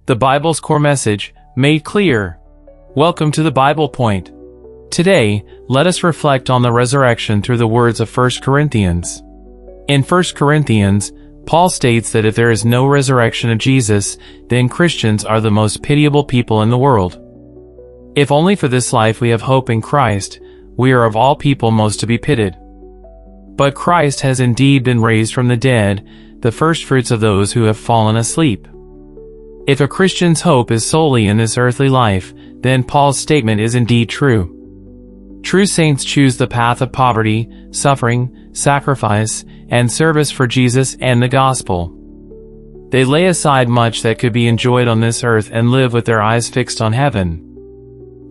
The Bible's core message, made clear. Welcome to the Bible Point. Today, let us reflect on the resurrection through the words of 1 Corinthians. In 1 Corinthians, Paul states that if there is no resurrection of Jesus, then Christians are the most pitiable people in the world. If only for this life we have hope in Christ, we are of all people most to be pitied. But Christ has indeed been raised from the dead, the firstfruits of those who have fallen asleep. If a Christian's hope is solely in this earthly life, then Paul's statement is indeed true. True saints choose the path of poverty, suffering, sacrifice, and service for Jesus and the gospel. They lay aside much that could be enjoyed on this earth and live with their eyes fixed on heaven.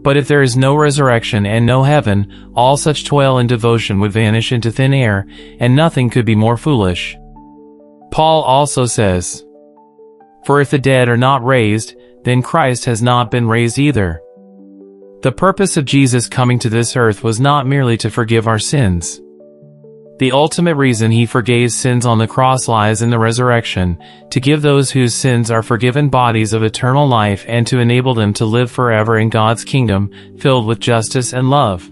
But if there is no resurrection and no heaven, all such toil and devotion would vanish into thin air, and nothing could be more foolish. Paul also says, "For if the dead are not raised, then Christ has not been raised either." The purpose of Jesus coming to this earth was not merely to forgive our sins. The ultimate reason he forgave sins on the cross lies in the resurrection, to give those whose sins are forgiven bodies of eternal life and to enable them to live forever in God's kingdom, filled with justice and love.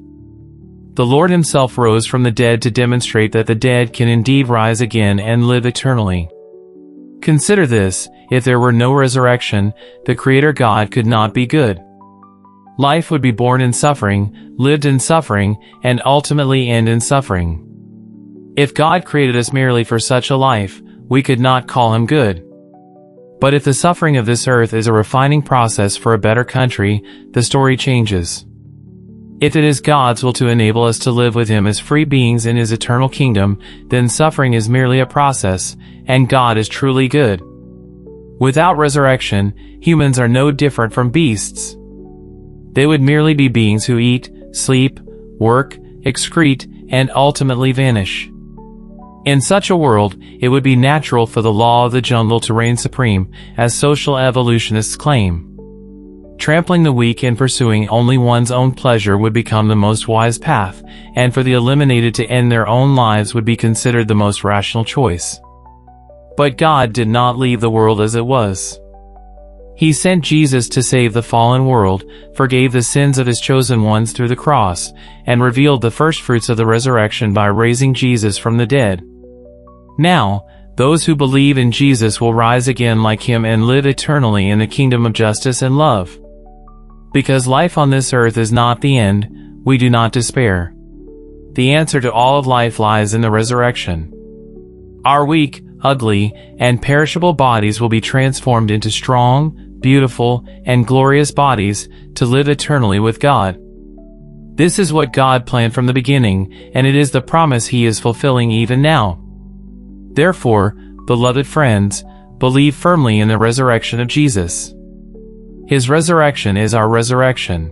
The Lord himself rose from the dead to demonstrate that the dead can indeed rise again and live eternally. Consider this: if there were no resurrection, the Creator God could not be good. Life would be born in suffering, lived in suffering, and ultimately end in suffering. If God created us merely for such a life, we could not call him good. But if the suffering of this earth is a refining process for a better country, the story changes. If it is God's will to enable us to live with him as free beings in his eternal kingdom, then suffering is merely a process, and God is truly good. Without resurrection, humans are no different from beasts. They would merely be beings who eat, sleep, work, excrete, and ultimately vanish. In such a world, it would be natural for the law of the jungle to reign supreme, as social evolutionists claim. Trampling the weak and pursuing only one's own pleasure would become the most wise path, and for the eliminated to end their own lives would be considered the most rational choice. But God did not leave the world as it was. He sent Jesus to save the fallen world, forgave the sins of his chosen ones through the cross, and revealed the firstfruits of the resurrection by raising Jesus from the dead. Now, those who believe in Jesus will rise again like him and live eternally in the kingdom of justice and love. Because life on this earth is not the end, we do not despair. The answer to all of life lies in the resurrection. Our weak, ugly, and perishable bodies will be transformed into strong, beautiful, and glorious bodies to live eternally with God. This is what God planned from the beginning, and it is the promise he is fulfilling even now. Therefore, beloved friends, believe firmly in the resurrection of Jesus. His resurrection is our resurrection.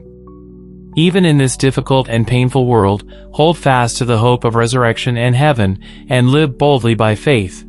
Even in this difficult and painful world, hold fast to the hope of resurrection and heaven, and live boldly by faith.